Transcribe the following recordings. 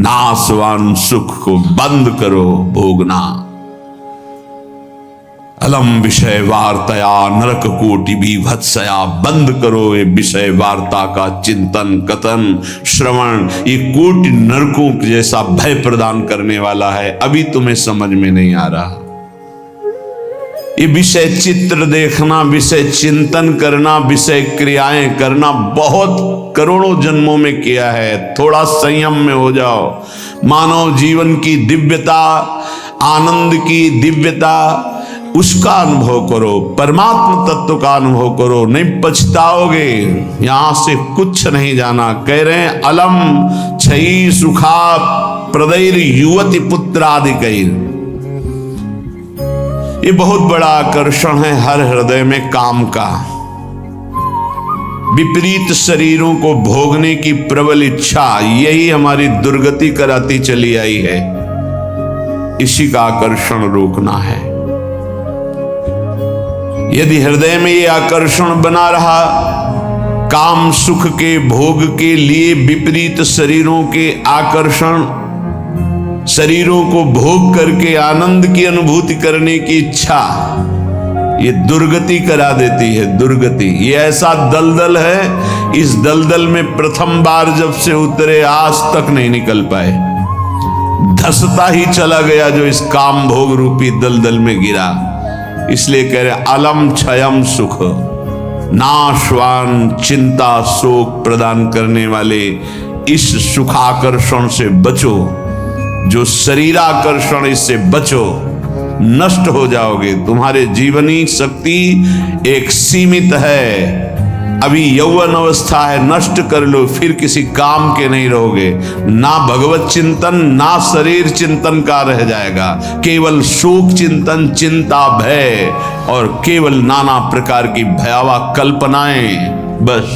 नाशवान सुख को बंद करो भोगना। अलम विषय वार्तया नरक कोटि बीभत्सया, बंद करो ये विषय वार्ता का चिंतन कथन श्रवण, ये कोटि नरकों जैसा भय प्रदान करने वाला है। अभी तुम्हें समझ में नहीं आ रहा। ये विषय चित्र देखना, विषय चिंतन करना, विषय क्रियाएं करना बहुत करोड़ों जन्मों में किया है। थोड़ा संयम में हो जाओ। मानव जीवन की दिव्यता, आनंद की दिव्यता, उसका अनुभव करो, परमात्म तत्व का अनुभव करो, नहीं पछताओगे। यहां से कुछ नहीं जाना। कह रहे हैं अलम छई सुखा प्रदैर युवती पुत्रादिकैर। ये बहुत बड़ा आकर्षण है हर हृदय में काम का। विपरीत शरीरों को भोगने की प्रबल इच्छा, यही हमारी दुर्गति कराती चली आई है। इसी का आकर्षण रोकना है। यदि हृदय में ये आकर्षण बना रहा, काम सुख के भोग के लिए विपरीत शरीरों के आकर्षण, शरीरों को भोग करके आनंद की अनुभूति करने की इच्छा, ये दुर्गति करा देती है। दुर्गति ये ऐसा दलदल है, इस दलदल में प्रथम बार जब से उतरे आज तक नहीं निकल पाए। धसता ही चला गया जो इस काम भोग रूपी दलदल में गिरा। इसलिए कह रहे अलम क्षयम सुख, नाशवान चिंता शोक प्रदान करने वाले इस सुखाकर्षण से बचो। जो शरीराकर्षण, इससे बचो, नष्ट हो जाओगे। तुम्हारे जीवनी शक्ति एक सीमित है। अभी यौवन अवस्था है, नष्ट कर लो, फिर किसी काम के नहीं रहोगे। ना भगवत चिंतन, ना शरीर चिंतन का रह जाएगा। केवल शोक चिंतन, चिंता, भय और केवल नाना प्रकार की भयावह कल्पनाएं। बस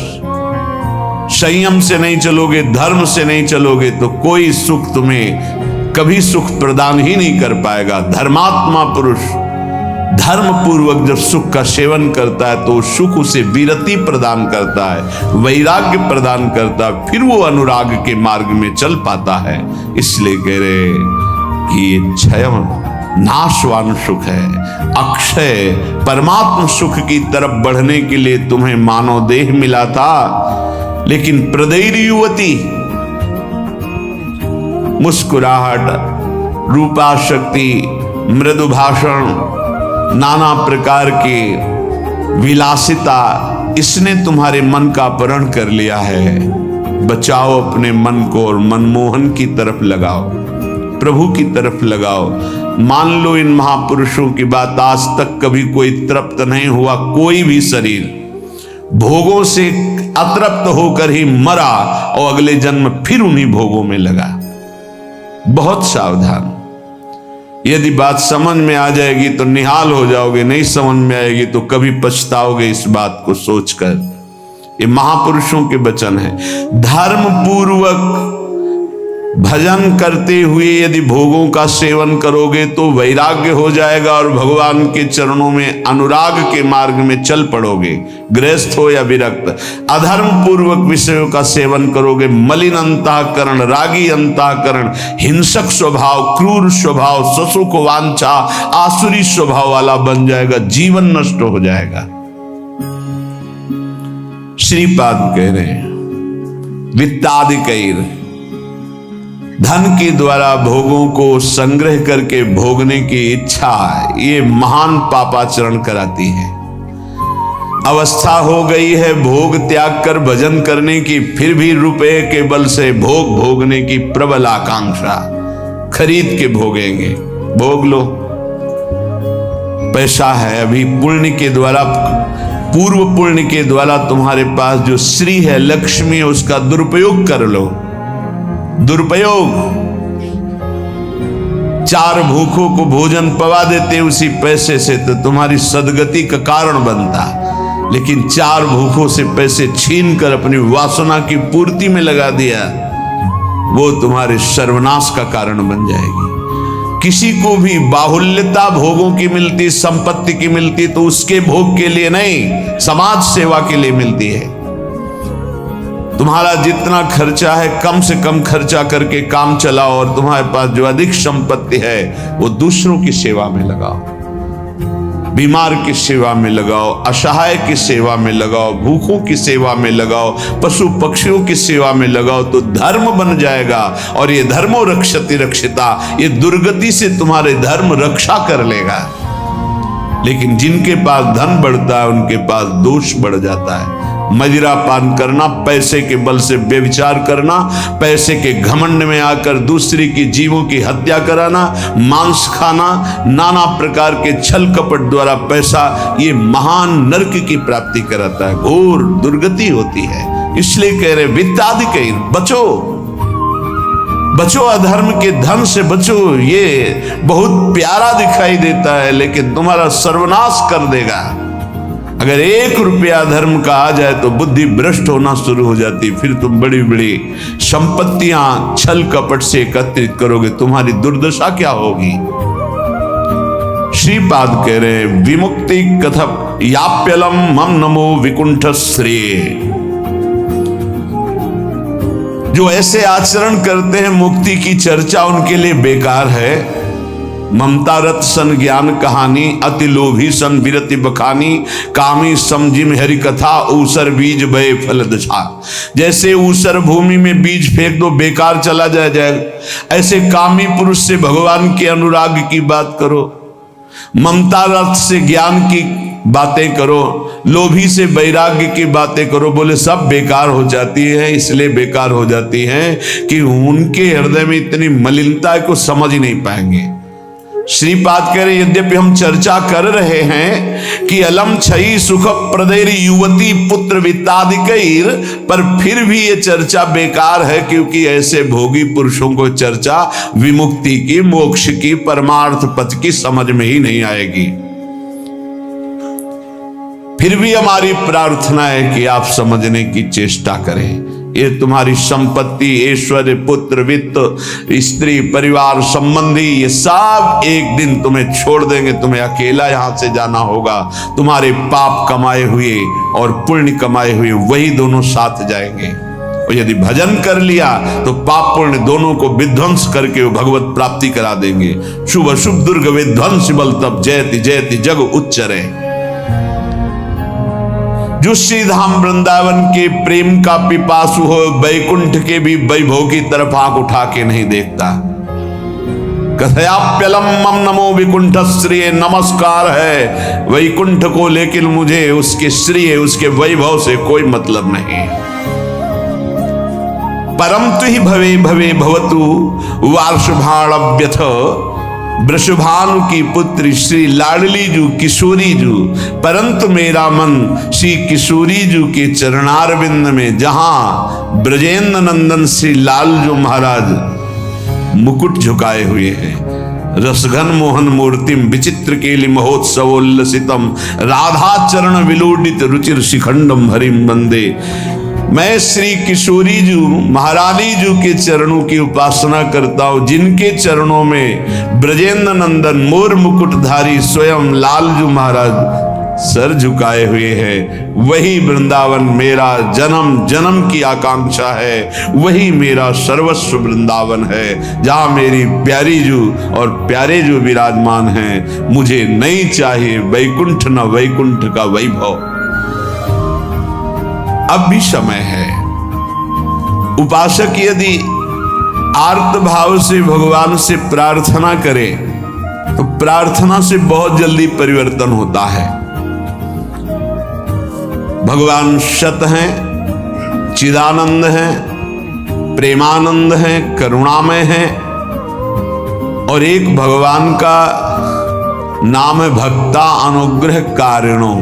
संयम से नहीं चलोगे, धर्म से नहीं चलोगे तो कोई सुख तुम्हें कभी सुख प्रदान ही नहीं कर पाएगा। धर्मात्मा पुरुष धर्म पूर्वक जब सुख का सेवन करता है तो सुख उसे विरति प्रदान करता है, वैराग्य प्रदान करता है, फिर वो अनुराग के मार्ग में चल पाता है। इसलिए कह रहे कि ये क्षय नाशवान सुख है। अक्षय परमात्म सुख की तरफ बढ़ने के लिए तुम्हें मानव देह मिला था, लेकिन प्रदैर युवती, मुस्कुराहट, रूपा शक्ति, मृदु भाषण, नाना प्रकार की विलासिता, इसने तुम्हारे मन का अपहरण कर लिया है। बचाओ अपने मन को और मनमोहन की तरफ लगाओ, प्रभु की तरफ लगाओ। मान लो इन महापुरुषों की बात, आज तक कभी कोई तृप्त नहीं हुआ। कोई भी शरीर भोगों से अतृप्त होकर ही मरा और अगले जन्म फिर उन्हीं भोगों में लगा। बहुत सावधान। यदि बात समझ में आ जाएगी तो निहाल हो जाओगे, नहीं समझ में आएगी तो कभी पछताओगे इस बात को सोचकर। ये महापुरुषों के वचन है। धर्म पूर्वक भजन करते हुए यदि भोगों का सेवन करोगे तो वैराग्य हो जाएगा और भगवान के चरणों में अनुराग के मार्ग में चल पड़ोगे, गृहस्थ हो या विरक्त। अधर्म पूर्वक विषयों का सेवन करोगे, मलिन अंतःकरण, रागी अंतःकरण, हिंसक स्वभाव, क्रूर स्वभाव, ससुख वांछा, आसुरी स्वभाव वाला बन जाएगा, जीवन नष्ट हो जाएगा। श्रीपाद कह रहे हैं वित्तादिकैर, धन के द्वारा भोगों को संग्रह करके भोगने की इच्छा, ये महान पापाचरण कराती है। अवस्था हो गई है भोग त्याग कर भजन करने की, फिर भी रुपए के बल से भोग भोगने की प्रबल आकांक्षा, खरीद के भोगेंगे। भोग लो, पैसा है, अभी पुण्य के द्वारा, पूर्व पुण्य के द्वारा तुम्हारे पास जो श्री है, लक्ष्मी है, उसका दुरुपयोग कर लो। दुरुपयोग, 4 भूखों को भोजन पवा देते उसी पैसे से तो तुम्हारी सदगति का कारण बनता, लेकिन 4 भूखों से पैसे छीन कर अपनी वासना की पूर्ति में लगा दिया, वो तुम्हारे सर्वनाश का कारण बन जाएगी। किसी को भी बाहुल्यता भोगों की मिलती, संपत्ति की मिलती तो उसके भोग के लिए नहीं, समाज सेवा के लिए मिलती है। तुम्हारा जितना खर्चा है कम से कम खर्चा करके काम चलाओ, और तुम्हारे पास जो अधिक संपत्ति है वो दूसरों की सेवा में लगाओ, बीमार की सेवा में लगाओ, असहाय की सेवा में लगाओ, भूखों की सेवा में लगाओ, पशु पक्षियों की सेवा में लगाओ, तो धर्म बन जाएगा। और ये धर्मो रक्षति रक्षिता, ये दुर्गति से तुम्हारे धर्म रक्षा कर लेगा। लेकिन जिनके पास धन बढ़ता है उनके पास दोष बढ़ जाता है। मदिरा पान करना, पैसे के बल से व्यभिचार करना, पैसे के घमंड में आकर दूसरे की जीवों की हत्या कराना, मांस खाना, नाना प्रकार के छल कपट द्वारा पैसा, ये महान नरक की प्राप्ति कराता है, घोर दुर्गति होती है। इसलिए कह रहे वित्तादि बचो, बचो, अधर्म के धन से बचो। ये बहुत प्यारा दिखाई देता है लेकिन तुम्हारा सर्वनाश कर देगा। अगर 1 रुपया धर्म का आ जाए तो बुद्धि भ्रष्ट होना शुरू हो जाती, फिर तुम बड़ी बड़ी संपत्तियां छल कपट से एकत्रित करोगे, तुम्हारी दुर्दशा क्या होगी। श्रीपाद कह रहे विमुक्ति कथम याप्यलम मम नमो विकुंठ श्रेय। जो ऐसे आचरण करते हैं मुक्ति की चर्चा उनके लिए बेकार है। ममता रत सन ज्ञान कहानी, अति लोभी सन विरति बखानी, कामी समझिम हरि कथा, ऊसर बीज बे फल दशा। जैसे ऊसर भूमि में बीज फेंक दो बेकार चला जाएगा, ऐसे कामी पुरुष से भगवान के अनुराग की बात करो, ममता रत से ज्ञान की बातें करो, लोभी से वैराग्य की बातें करो, बोले सब बेकार हो जाती है। इसलिए बेकार हो जाती है कि उनके हृदय में इतनी मलिनता है को समझ ही नहीं पाएंगे। श्रीपाद कह रहे यद्यपि हम चर्चा कर रहे हैं कि अलम छई सुख प्रदैर युवती पुत्र वित्तादिकैर, पर फिर भी ये चर्चा बेकार है, क्योंकि ऐसे भोगी पुरुषों को चर्चा विमुक्ति की, मोक्ष की, परमार्थ पथ की समझ में ही नहीं आएगी। फिर भी हमारी प्रार्थना है कि आप समझने की चेष्टा करें। ये तुम्हारी संपत्ति, ऐश्वर्य, पुत्र, वित्त, स्त्री, परिवार, संबंधी, ये सब एक दिन तुम्हें छोड़ देंगे, तुम्हें अकेला यहां से जाना होगा। तुम्हारे पाप कमाए हुए और पुण्य कमाए हुए वही दोनों साथ जाएंगे। और यदि भजन कर लिया तो पाप पुण्य दोनों को विध्वंस करके वो भगवत प्राप्ति करा देंगे। शुभ शुभ दुर्ग विध्वंस बल तब जयति जयति जग उच्चरे। जो श्री धाम वृंदावन के प्रेम का पिपासु हो, वैकुंठ के भी वैभव की तरफ आंख उठा के नहीं देखता। कथयाप्यलम मम नमो विकुंठ श्रेय, नमस्कार है वैकुंठ को, लेकिन मुझे उसके श्रेय, उसके वैभव से कोई मतलब नहीं। परम तु ही भवे भवे भवतु वार्षभाण्यथ, वृषभानु की पुत्री श्री लाडली जू किशोरी जू, परंतु मेरा मन श्री किशोरी जू के चरणारविंद में, जहां ब्रजेंद्र नंदन श्री लालजू महाराज मुकुट झुकाए हुए हैं, रसघन मोहन मूर्तिम विचित्र केलि महोत्सवोल्लसितम, राधा चरण विलोडित रुचिर शिखंडम हरिम वंदे। मैं श्री किशोरी जू महारानी जू के चरणों की उपासना करता हूं, जिनके चरणों में ब्रजेंद्र नंदन मोर मुकुटधारी स्वयं लालजू महाराज सर झुकाए हुए हैं। वही वृंदावन मेरा जन्म जन्म की आकांक्षा है, वही मेरा सर्वस्व वृंदावन है, जहां मेरी प्यारी जू और प्यारे जू विराजमान हैं। मुझे नहीं चाहिए वैकुंठ न वैकुंठ का वैभव। अब भी समय है। उपासक यदि आर्त भाव से भगवान से प्रार्थना करे तो प्रार्थना से बहुत जल्दी परिवर्तन होता है। भगवान सत हैं, चिदानंद हैं, प्रेमानंद हैं, करुणामय हैं, और एक भगवान का नाम है भक्ता अनुग्रह कारिणो।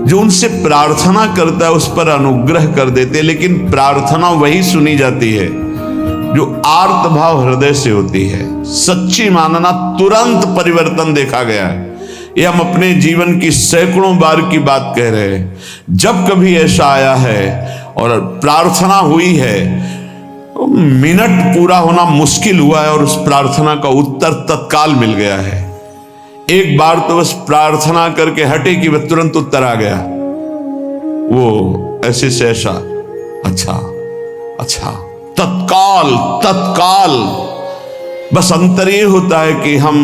जो उनसे प्रार्थना करता है उस पर अनुग्रह कर देते, लेकिन प्रार्थना वही सुनी जाती है जो आर्त भाव हृदय से होती है। सच्ची मानना, तुरंत परिवर्तन देखा गया है। ये हम अपने जीवन की सैकड़ों बार की बात कह रहे हैं। जब कभी ऐसा आया है और प्रार्थना हुई है, मिनट पूरा होना मुश्किल हुआ है और उस प्रार्थना का उत्तर तत्काल मिल गया है। एक बार तो बस प्रार्थना करके हटे कि वह तुरंत उत्तर आ गया। वो ऐसे से ऐसा, अच्छा अच्छा, तत्काल तत्काल। बस अंतर ये होता है कि हम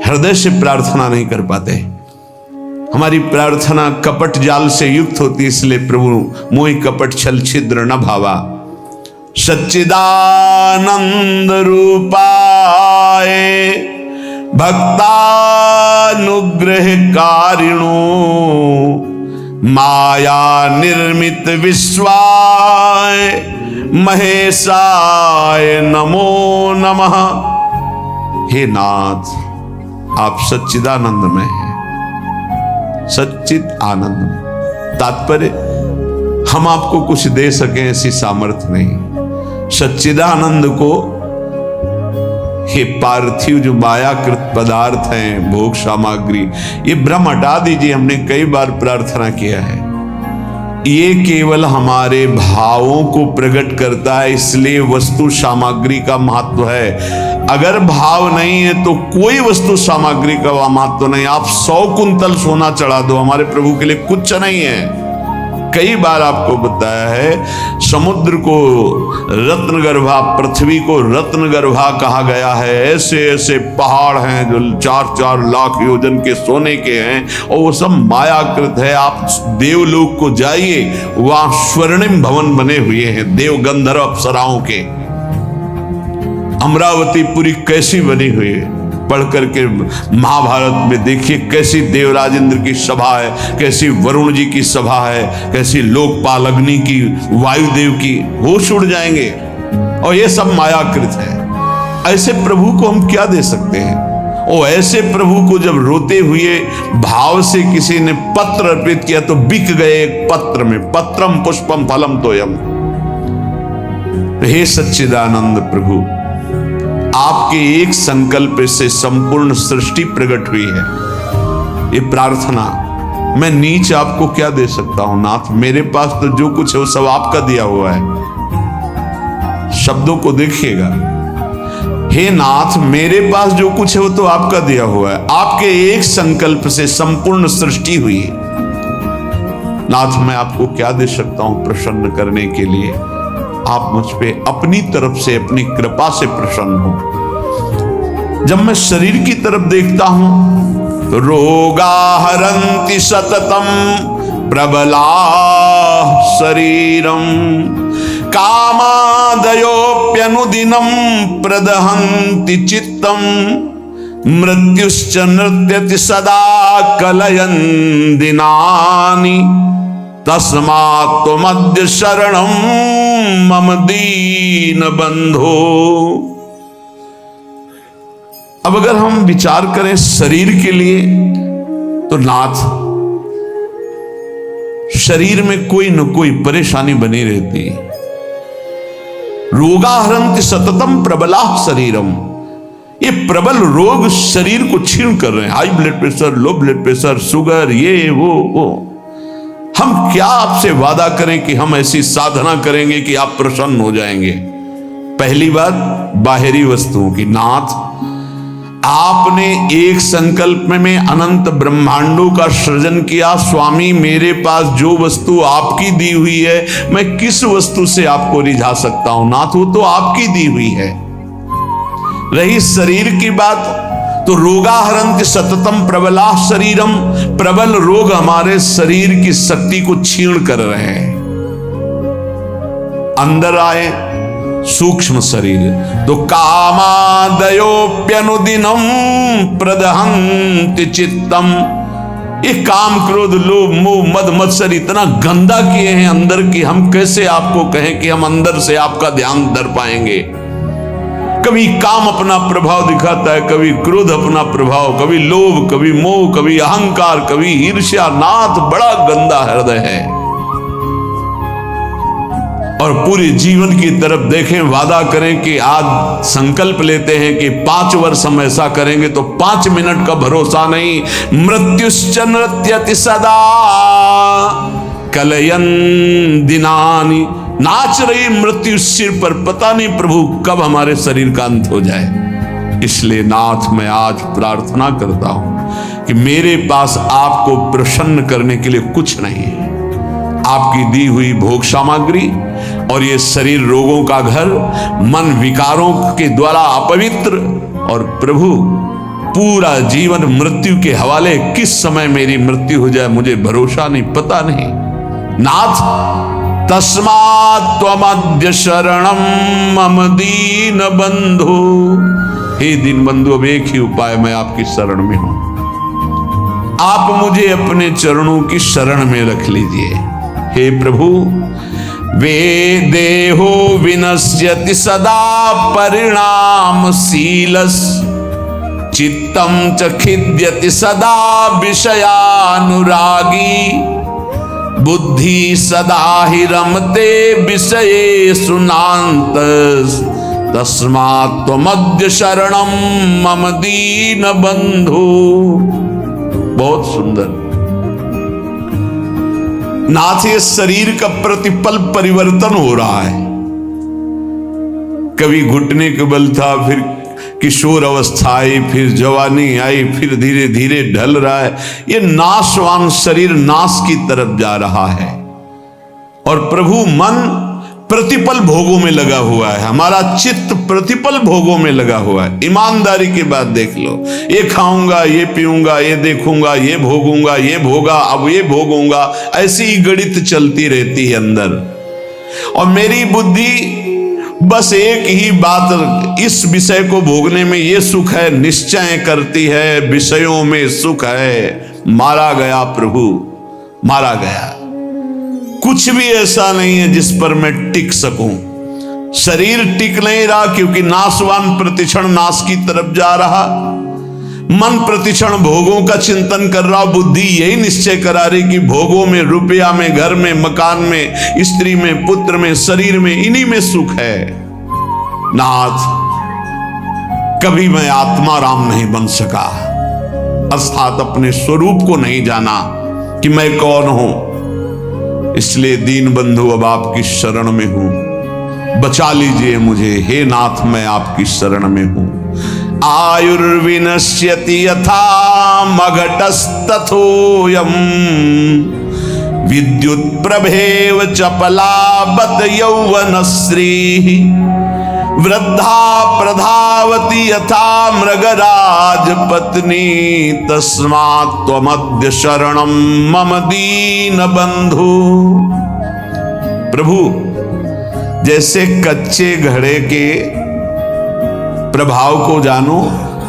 हृदय से प्रार्थना नहीं कर पाते, हमारी प्रार्थना कपट जाल से युक्त होती, इसलिए प्रभु मोहि कपट छल छिद्र न भावा। सच्चिदानंद रूपाय भक्तानुग्रहकारिणो माया निर्मित विश्वाय महेशाय नमो नमः। हे नाथ, आप सच्चिदानंद में हैं, सच्चित आनंद में। तात्पर्य, हम आपको कुछ दे सकें ऐसी सामर्थ्य नहीं। सच्चिदानंद को ये पार्थिव जो मायाकृत पदार्थ हैं, भोग सामग्री, ये भ्रम हटा दीजिए। हमने कई बार प्रार्थना किया है, ये केवल हमारे भावों को प्रकट करता है, इसलिए वस्तु सामग्री का महत्व है। अगर भाव नहीं है तो कोई वस्तु सामग्री का महत्व नहीं। आप 100 कुंतल सोना चढ़ा दो, हमारे प्रभु के लिए कुछ नहीं है। कई बार आपको बताया है, समुद्र को रत्नगर्भा, पृथ्वी को रत्नगर्भा कहा गया है। ऐसे ऐसे पहाड़ हैं जो 4-4 लाख योजन के सोने के हैं, और वो सब मायाकृत है। आप देवलोक को जाइए, वहां स्वर्णिम भवन बने हुए हैं देव गंधर्व अप्सराओं के। अमरावतीपुरी कैसी बनी हुई है, पढ़ करके महाभारत में देखिए कैसी देवराज इंद्र की सभा है, कैसी वरुण जी की सभा है, कैसी लोकपाल अग्नि की, वायुदेव की, होश उड़ जाएंगे। और ये सब मायाकृत है। ऐसे प्रभु को हम क्या दे सकते हैं? और ऐसे प्रभु को जब रोते हुए भाव से किसी ने पत्र अर्पित किया तो बिक गए एक पत्र में। पत्रम पुष्पम फलम तोयम। हे सच्चिदानंद प्रभु, आपके एक संकल्प से संपूर्ण सृष्टि प्रकट हुई है। ये प्रार्थना, मैं नीच आपको क्या दे सकता हूं नाथ? मेरे पास तो जो कुछ है वो सब आपका दिया हुआ है। शब्दों को देखिएगा, हे नाथ, मेरे पास जो कुछ है वो तो आपका दिया हुआ है। आपके एक संकल्प से संपूर्ण सृष्टि हुई। नाथ, मैं आपको क्या दे सकता हूं प्रसन्न करने के लिए? आप मुझ पे अपनी तरफ से, अपनी कृपा से प्रसन्न हो। जब मैं शरीर की तरफ देखता हूं तो रोगा हरन्ति सततम प्रबला शरीरम कामादयोप्यनुदिनं प्रदहन्ति चित्तम मृत्युश्च नृत्यति सदा कलयन् दिनानि तस्मात् त्वमद्य शरणं मम दीन बंधो। अब अगर हम विचार करें शरीर के लिए तो नाथ, शरीर में कोई न कोई परेशानी बनी रहती। रोगाहरन्ति सततम प्रबला शरीरम। ये प्रबल रोग शरीर को छीन कर रहे हैं। High blood pressure, low blood pressure, sugar, ये वो। हम क्या आपसे वादा करें कि हम ऐसी साधना करेंगे कि आप प्रसन्न हो जाएंगे? पहली बात बाहरी वस्तुओं की। नाथ, आपने एक संकल्प में अनंत ब्रह्मांडों का सृजन किया। स्वामी, मेरे पास जो वस्तु आपकी दी हुई है, मैं किस वस्तु से आपको रिझा सकता हूं? नाथ, वो तो आपकी दी हुई है। रही शरीर की बात, तो रोगाहरन्ति सततम प्रबला शरीरम। प्रबल रोग हमारे शरीर की शक्ति को छीन कर रहे हैं। अंदर आए सूक्ष्म शरीर, तो कामादयोप्यनुदिनं प्रदहन्ति चित्तम। ये काम, क्रोध, लोभ, मोह, मद, मत्सर इतना गंदा किए हैं अंदर की, हम कैसे आपको कहें कि हम अंदर से आपका ध्यान धर पाएंगे? कभी काम अपना प्रभाव दिखाता है, कभी क्रोध अपना प्रभाव, कभी लोभ, कभी मोह, कभी अहंकार, कभी ईर्ष्या। नाथ, बड़ा गंदा हृदय है। और पूरे जीवन की तरफ देखें, वादा करें कि आज संकल्प लेते हैं कि 5 वर्ष हम ऐसा करेंगे, तो 5 मिनट का भरोसा नहीं। मृत्युश्च नृत्यति सदा कलयन् दिनानि। नाच रही मृत्यु सिर पर, पता नहीं प्रभु कब हमारे शरीर का अंत हो जाए। इसलिए नाथ, मैं आज प्रार्थना करता हूं कि मेरे पास आपको प्रसन्न करने के लिए कुछ नहीं है। आपकी दी हुई भोग सामग्री और ये शरीर रोगों का घर, मन विकारों के द्वारा अपवित्र, और प्रभु पूरा जीवन मृत्यु के हवाले। किस समय मेरी मृत्यु हो जाए मुझे भरोसा नहीं, पता नहीं। नाथ तस्मात् त्वमद्य शरणम मम दीन बंधु। हे दीन बंधु, अब एक ही उपाय, मैं आपकी शरण में हूं। आप मुझे अपने चरणों की शरण में रख लीजिए। हे प्रभु, वे देहो विनश्यति सदा परिणामशीलस्, चित्तम च खिद्यति सदा विषयानुरागी, बुद्धि सदा ही रमते विषयेषु नान्तस्, तस्मात् त्वमद्य शरणम मम दीन बंधु। बहुत सुंदर। नाथ, ये शरीर का प्रतिपल परिवर्तन हो रहा है। कभी घुटने के बल था, फिर किशोर अवस्था आई, फिर जवानी आई, फिर धीरे धीरे ढल रहा है। ये नाशवान शरीर नाश की तरफ जा रहा है और प्रभु मन प्रतिपल भोगों में लगा हुआ है। हमारा चित्त प्रतिपल भोगों में लगा हुआ है। ईमानदारी की बात देख लो, ये खाऊंगा, ये पीऊंगा, ये देखूंगा, ये भोगूंगा, ये भोगा, अब ये भोगूंगा, ऐसी ही गणित चलती रहती है अंदर। और मेरी बुद्धि बस एक ही बात, इस विषय को भोगने में ये सुख है निश्चय करती है, विषयों में सुख है। मारा गया प्रभु, मारा गया। कुछ भी ऐसा नहीं है जिस पर मैं टिक सकूं। शरीर टिक नहीं रहा क्योंकि नाशवान प्रतिक्षण नाश की तरफ जा रहा। मन प्रतिक्षण भोगों का चिंतन कर रहा। बुद्धि यही निश्चय करा रही कि भोगों में, रुपया में, घर में, मकान में, स्त्री में, पुत्र में, शरीर में, इन्हीं में सुख है। नाथ, कभी मैं आत्मा राम नहीं बन सका, अर्थात अपने स्वरूप को नहीं जाना कि मैं कौन हूं। इसलिए दीन बंधु, अब आपकी शरण में हूं, बचा लीजिए मुझे। हे नाथ, मैं आपकी शरण में हूं। आयुर्विनश्यति यथा मघटस्तथोयम, विद्युत प्रभेव चपला बत यौवनश्री, वृद्धा प्रधावती यथा मृगराज पत्नी, तस्मात् त्वमद्य शरणम मम दीन बंधु। प्रभु, जैसे कच्चे घड़े के प्रभाव को जानो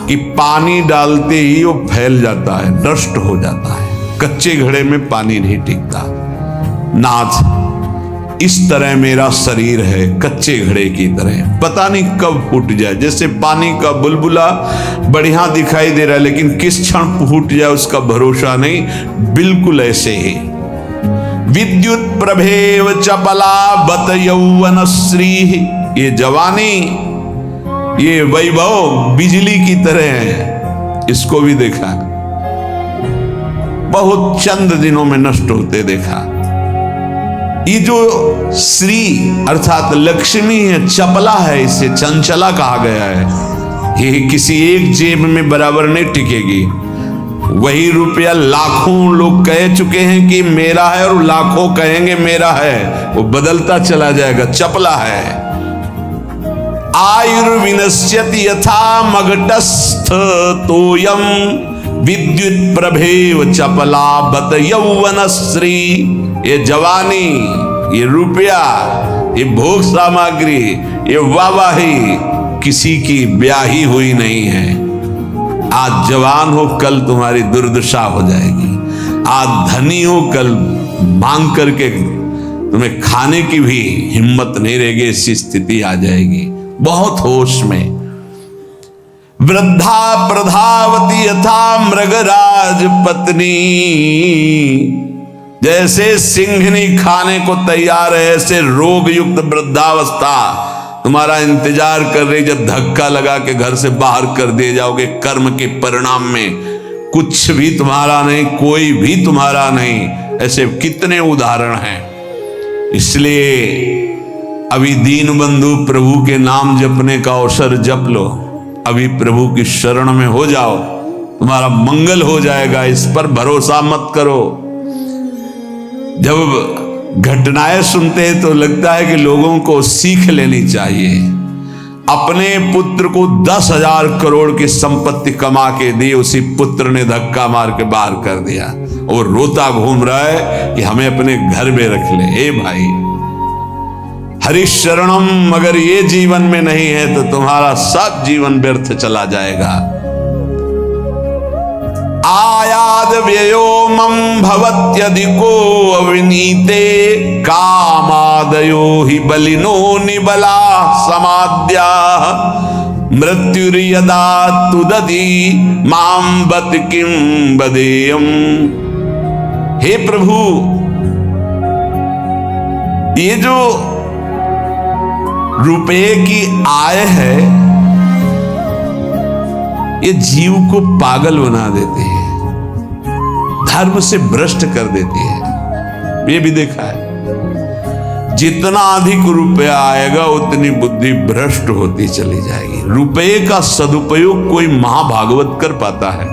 कि पानी डालते ही वो फैल जाता है, नष्ट हो जाता है। कच्चे घड़े में पानी नहीं टिकता। नाथ, इस तरह मेरा शरीर है, कच्चे घड़े की तरह, पता नहीं कब फूट जाए। जैसे पानी का बुलबुला बढ़िया दिखाई दे रहा है, लेकिन किस क्षण फूट जाए उसका भरोसा नहीं। बिल्कुल ऐसे ही विद्युत प्रभेव चपला बत यौवनश्री, ये जवानी, ये वैभव बिजली की तरह है। इसको भी देखा, बहुत चंद दिनों में नष्ट होते देखा। ये जो श्री अर्थात लक्ष्मी है, चपला है, इसे चंचला कहा गया है। ये किसी एक जेब में बराबर नहीं टिकेगी। वही रुपया लाखों लोग कह चुके हैं कि मेरा है और लाखों कहेंगे मेरा है, वो बदलता चला जाएगा, चपला है। आयुर्विनश्यति यथा मघटस्थ तोयम, विद्युत प्रभेव चपला बत यौवनश्री। ये जवानी, ये रुपया, ये भोग सामग्री, ये वाहवाही किसी की ब्याही हुई नहीं है। आज जवान हो, कल तुम्हारी दुर्दशा हो जाएगी। आज धनी हो, कल मांग करके तुम्हें खाने की भी हिम्मत नहीं रहेगी, ऐसी स्थिति आ जाएगी। बहुत होश में। वृद्धा प्रधावती यथा मृगराज पत्नी, जैसे सिंघनी खाने को तैयार है, ऐसे रोग युक्त वृद्धावस्था तुम्हारा इंतजार कर रही। जब धक्का लगा के घर से बाहर कर दिए जाओगे, कर्म के परिणाम में कुछ भी तुम्हारा नहीं, कोई भी तुम्हारा नहीं। ऐसे कितने उदाहरण हैं। इसलिए अभी दीन बंधु, प्रभु के नाम जपने का अवसर जप लो। अभी प्रभु की शरण में हो जाओ, तुम्हारा मंगल हो जाएगा। इस पर भरोसा मत करो। जब घटनाएं सुनते हैं तो लगता है कि लोगों को सीख लेनी चाहिए। अपने पुत्र को 10,000 करोड़ की संपत्ति कमा के दी, उसी पुत्र ने धक्का मार के बाहर कर दिया और रोता घूम रहा है कि हमें अपने घर में रख ले। ए भाई, हरिशरणम अगर ये जीवन में नहीं है तो तुम्हारा सब जीवन व्यर्थ चला जाएगा। आयाद व्ययो मम भवत्यधिको अविनीते कामादयो हि बलिनो निबला समाद्या मृत्युर्यदा तुदति मां बत किं बदेयम्। हे प्रभु, ये जो रुपए की आय है ये जीव को पागल बना देती है, धर्म से भ्रष्ट कर देती है। ये भी देखा है, जितना अधिक रुपया आएगा उतनी बुद्धि भ्रष्ट होती चली जाएगी। रुपये का सदुपयोग कोई महाभागवत कर पाता है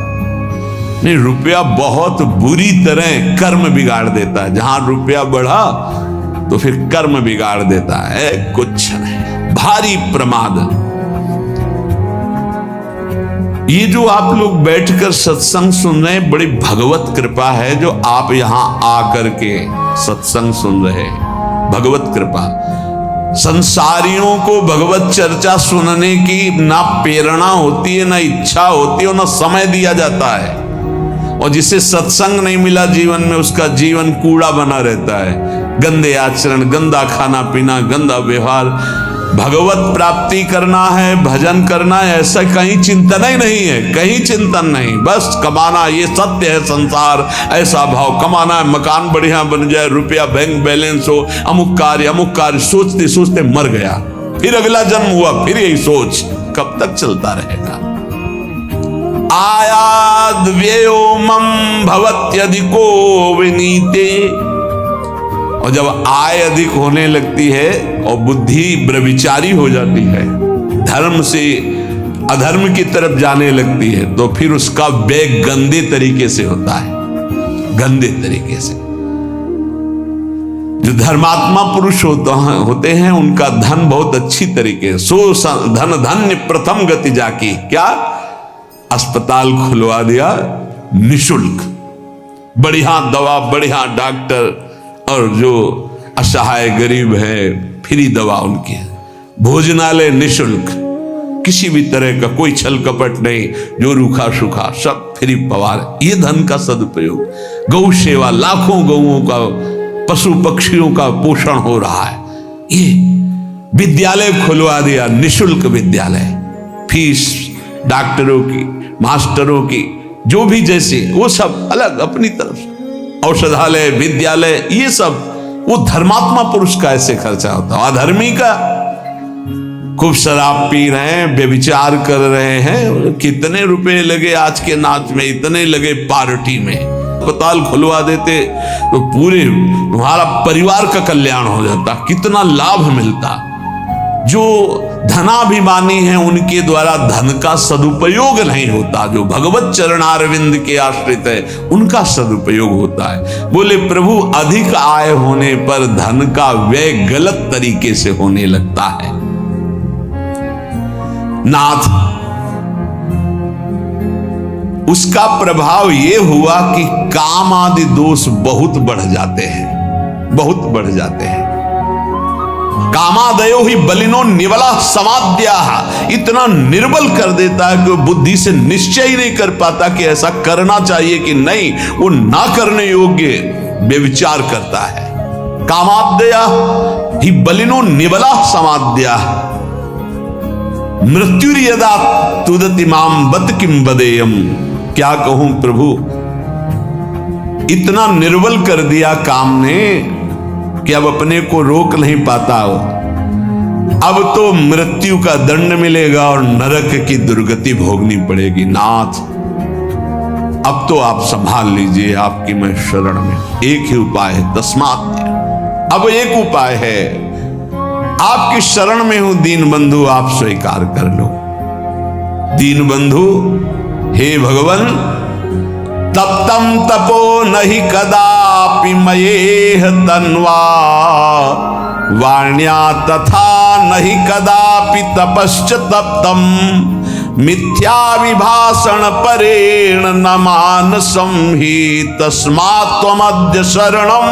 नहीं, रुपया बहुत बुरी तरह कर्म बिगाड़ देता है। जहां रुपया बढ़ा तो फिर कर्म बिगाड़ देता है, कुछ नहीं, भारी प्रमाद। ये जो आप लोग बैठकर सत्संग सुन रहे हैं, बड़ी भगवत कृपा है जो आप यहां आकर के सत्संग सुन रहे हैं, भगवत कृपा। संसारियों को भगवत चर्चा सुनने की ना प्रेरणा होती है, ना इच्छा होती है, ना समय दिया जाता है। और जिसे सत्संग नहीं मिला जीवन में, उसका जीवन कूड़ा बना रहता है, गंदे आचरण, गंदा खाना पीना, गंदा व्यवहार। भगवत प्राप्ति करना है, भजन करना है, ऐसा कहीं चिंतन ही नहीं है, कहीं चिंतन नहीं। बस कमाना, ये सत्य है संसार, ऐसा भाव, कमाना है, मकान बढ़िया बन जाए, रुपया बैंक बैलेंस हो, अमुक कार्य सोचते सोचते मर गया, फिर अगला जन्म हुआ, फिर यही सोच, कब तक चलता रहेगा। आयाद व्ययो मम भवत्यधिको विनीते। और जब आय अधिक होने लगती है और बुद्धि व्यभिचारी हो जाती है, धर्म से अधर्म की तरफ जाने लगती है, तो फिर उसका व्यय गंदे तरीके से होता है, गंदे तरीके से। जो धर्मात्मा पुरुष होते हैं उनका धन बहुत अच्छी तरीके, सो धन धन्य प्रथम गति जाकी। क्या? अस्पताल खुलवा दिया निशुल्क, बढ़िया दवा, बढ़िया डॉक्टर, और जो असहाय गरीब है फ्री दवा उनकी, भोजनालय निशुल्क, किसी भी तरह का कोई छल कपट नहीं, जो रूखा सूखा सब फ्री पवार। ये धन का सदुपयोग। गौ सेवा, लाखों गौओं का, पशु पक्षियों का पोषण हो रहा है। ये विद्यालय खुलवा दिया, निशुल्क विद्यालय, फीस डॉक्टरों की, मास्टरों की, जो भी जैसे, वो सब अलग अपनी तरफ से। औषधालय, विद्यालय, ये सब वो धर्मात्मा पुरुष का ऐसे खर्चा होता है। अधर्मी का खूब शराब पी रहे हैं, व्यभिचार कर रहे हैं, कितने रुपए लगे आज के नाच में, इतने लगे पार्टी में। अस्पताल खुलवा देते तो पूरे तुम्हारा परिवार का कल्याण हो जाता, कितना लाभ मिलता। जो धनाभिमानी हैं उनके द्वारा धन का सदुपयोग नहीं होता, जो भगवत चरणारविंद के आश्रित है उनका सदुपयोग होता है। बोले प्रभु, अधिक आय होने पर धन का व्यय गलत तरीके से होने लगता है। नाथ, उसका प्रभाव यह हुआ कि काम आदि दोष बहुत बढ़ जाते हैं, बहुत बढ़ जाते हैं। कामादयो ही बलिनो निबला समाद्या, इतना निर्बल कर देता है कि वो बुद्धि से निश्चय ही नहीं कर पाता कि ऐसा करना चाहिए कि नहीं, वो ना करने योग्य व्यभिचार करता है। कामाद्या ही बलिनो निबला समाद्या मृत्युर्यदा तुदति माम बत किम बदेयम। क्या कहूं प्रभु, इतना निर्बल कर दिया काम ने कि अब अपने को रोक नहीं पाता हो। अब तो मृत्यु का दंड मिलेगा और नरक की दुर्गति भोगनी पड़ेगी। नाथ, अब तो आप संभाल लीजिए, आपकी मैं शरण में। एक ही उपाय है, तस्मात्। अब एक उपाय है, आपकी शरण में हूं दीन बंधु, आप स्वीकार कर लो। दीन बंधु, हे भगवान, तप्तं तपो नहि कदापि मयेह तन्वा, वाण्या तथा नहि कदापि तपश्च तप्तम्, मिथ्या विभाषण परेण न मानसं हि, तस्मात् त्वमद्य शरणं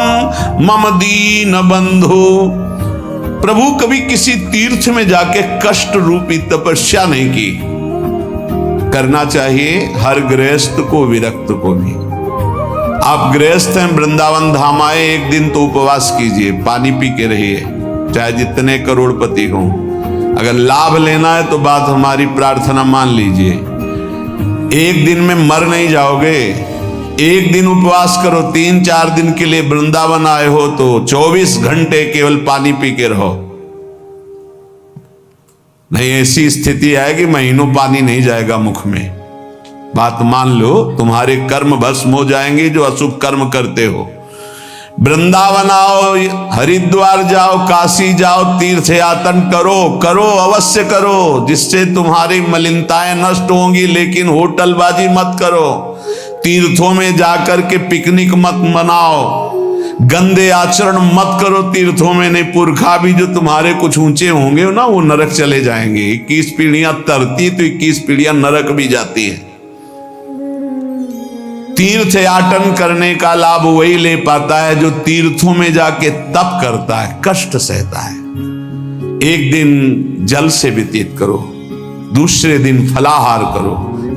मम दीन बंधु। प्रभु कभी किसी तीर्थ में जाके कष्ट रूपी तपस्या नहीं की। करना चाहिए हर गृहस्थ को, विरक्त को भी। आप गृहस्थ हैं, वृंदावन धाम आए, एक दिन तो उपवास कीजिए, पानी पी के रहिए, चाहे जितने करोड़पति हों। अगर लाभ लेना है तो बात हमारी प्रार्थना मान लीजिए। एक दिन में मर नहीं जाओगे। एक दिन उपवास करो, 3-4 दिन के लिए वृंदावन आए हो तो 24 घंटे केवल पानी पी के रहो। नहीं, ऐसी स्थिति आएगी महीनों पानी नहीं जाएगा मुख में। बात मान लो, तुम्हारे कर्म भस्म हो जाएंगे जो अशुभ कर्म करते हो। वृंदावन आओ, हरिद्वार जाओ, काशी जाओ, तीर्थ यातन करो, करो अवश्य करो, जिससे तुम्हारी मलिनताएं नष्ट होंगी। लेकिन होटलबाजी मत करो, तीर्थों में जाकर के पिकनिक मत मनाओ, गंदे आचरण मत करो तीर्थों में। नहीं, पुरखा भी जो तुम्हारे कुछ ऊंचे होंगे ना, वो नरक चले जाएंगे। 21 पीढ़ियां तरती तो 21 पीढ़ियां नरक भी जाती है। तीर्थ याटन करने का लाभ वही ले पाता है जो तीर्थों में जाके तप करता है, कष्ट सहता है। एक दिन जल से व्यतीत करो, दूसरे दिन फलाहार करो,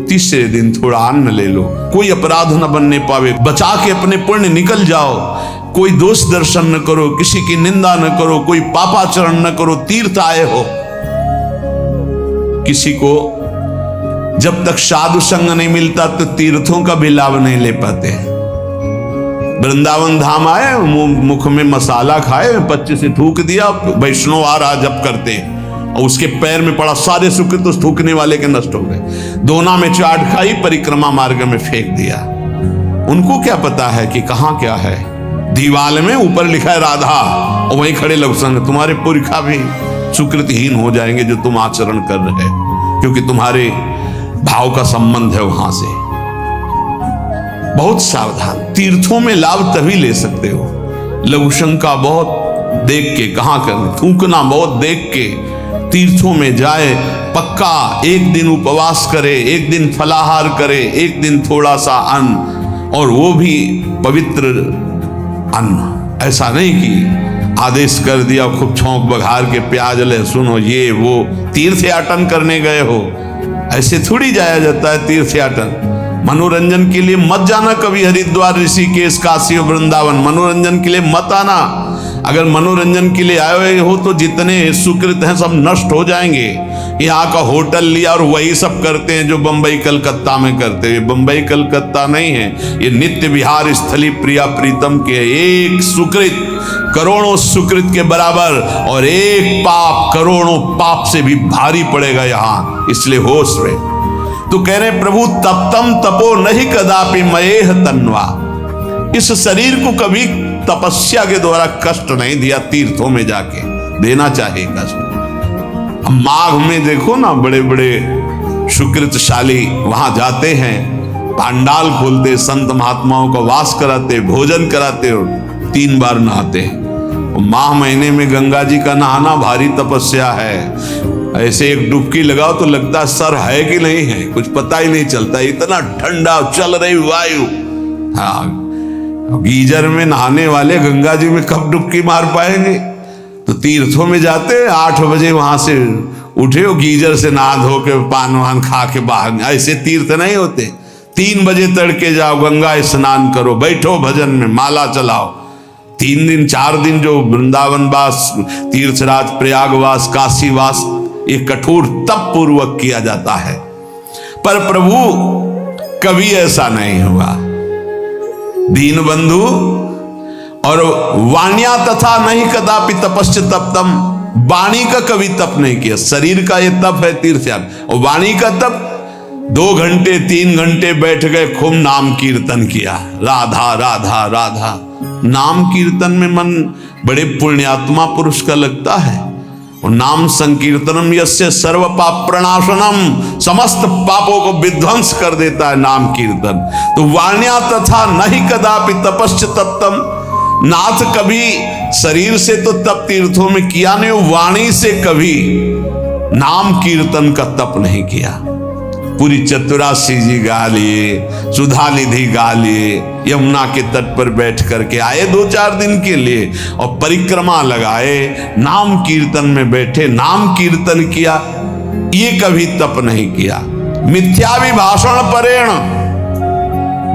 तीसरे दिन थोड़ा अन्न ले लो। कोई अपराध न बनने पावे, बचा के अपने पुण्य निकल जाओ। कोई दोष दर्शन न करो, किसी की निंदा न करो, कोई पापाचरण न करो। तीर्थ आए हो, किसी को जब तक साधु संग नहीं मिलता तो तीर्थों का भी लाभ नहीं ले पाते। वृंदावन धाम आए, मुख में मसाला खाए, 25 से थूक दिया, वैष्णव आ रहा जब करते, और उसके पैर में पड़ा, सारे सुख तो थूकने वाले के नष्ट हो गए। दोना में चाट खाई, परिक्रमा मार्ग में फेंक दिया। उनको क्या पता है कि कहां क्या है। दीवाल में ऊपर लिखा है राधा, और वहीं खड़े लोग संग। तुम्हारे पुरखा भी सुकृतहीन हो जाएंगे जो तुम आचरण कर रहे, क्योंकि तुम्हारे भाव का संबंध है वहां से। बहुत सावधान। तीर्थों में लाभ तभी ले सकते हो, लघु शंका बहुत देख के, कहां करना, थूकना बहुत देख के। तीर्थों में जाए, पक्का एक दिन उपवास करे, एक दिन फलाहार करे, एक दिन थोड़ा सा अन्न, और वो भी पवित्र अन्न। ऐसा नहीं कि आदेश कर दिया खूब छौंक बघार के प्याज लहसुन हो, ये वो। तीर्थ याटन करने गए हो, ऐसे थोड़ी जाया जाता है तीर्थ याटन। मनोरंजन के लिए मत जाना कभी हरिद्वार, ऋषिकेश, काशी और वृंदावन। मनोरंजन के लिए मत आना। अगर मनोरंजन के लिए आए हुए हो तो जितने सुकृत हैं सब नष्ट हो जाएंगे। यहाँ का होटल लिया और वही सब करते हैं जो बंबई कलकत्ता में करते हैं। बंबई कलकत्ता नहीं है, ये नित्य विहार स्थली प्रिया प्रीतम के। एक सुकृत करोड़ों सुकृत के बराबर, और एक पाप करोड़ों पाप से भी भारी पड़ेगा यहाँ। इसलिए होश में तो कह रहे प्रभु, तप्तम तपो नहीं कदापि मयेह तन्वा। इस शरीर को कभी तपस्या के द्वारा कष्ट नहीं दिया, तीर्थों में जाके देना चाहिए कष्ट। हम माघ में देखो ना, बड़े बड़े सुकृतशाली वहां जाते हैं, पांडाल खोलते, संत महात्माओं का वास कराते, भोजन कराते और 3 बार नहाते हैं। माह महीने में गंगा जी का नहाना भारी तपस्या है। ऐसे एक डुबकी लगाओ तो लगता है सर है कि नहीं है, कुछ पता ही नहीं चलता, इतना ठंडा चल रही वायु। हाँ, गीजर में नहाने वाले गंगा जी में कब डुबकी मार पाएंगे। तो तीर्थों में जाते 8 बजे वहां से उठे हो, गीजर से नहा धो के पान वान खा के बाहर। ऐसे तीर्थ नहीं होते। 3 बजे तड़के जाओ, गंगा स्नान करो, बैठो भजन में, माला चलाओ। 3 दिन 4 दिन जो वृंदावन वास, तीर्थराज, प्रयागवास, काशीवास, ये कठोर तप पूर्वक किया जाता है। पर प्रभु कभी ऐसा नहीं हुआ। दीन बंधु और वाण्या तथा नहीं कदापि तपश्च तप्तम। वाणी का कभी तप नहीं किया। शरीर का ये तप है तीर्थ याग, और वाणी का तप 2 घंटे 3 घंटे बैठ गए, खूब नाम कीर्तन किया, राधा राधा राधा। नाम कीर्तन में मन बड़े पुण्यात्मा पुरुष का लगता है। और नाम संकीर्तनम यस्य सर्व पाप प्रणाशनम, समस्त पापों को विध्वंस कर देता है नाम कीर्तन। तो वाण्या तथा नहीं कदापि तपश्च तप्तम, नाथ कभी शरीर से तो तप तीर्थों में किया नहीं, वाणी से कभी नाम कीर्तन का तप नहीं किया। पूरी चतुरासी जी गा लिए, सुधा निधि गा लिए, यमुना के तट पर बैठ करके आए 2-4 दिन के लिए और परिक्रमा लगाए, नाम कीर्तन में बैठे, नाम कीर्तन किया, ये कभी तप नहीं किया। मिथ्याभिभाषण परेण,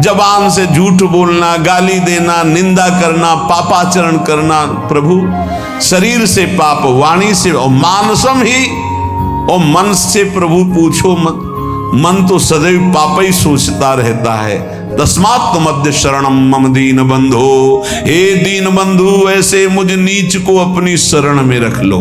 जबान से झूठ बोलना, गाली देना, निंदा करना, पापाचरण करना, प्रभु शरीर से पाप, वाणी से, और मानसम ही, और मन से प्रभु पूछो मत, मन तो सदैव पाप ही सोचता रहता है। तस्मात् मध्य शरणम मम दीन बंधो, हे दीन बंधु ऐसे मुझ नीच को अपनी शरण में रख लो।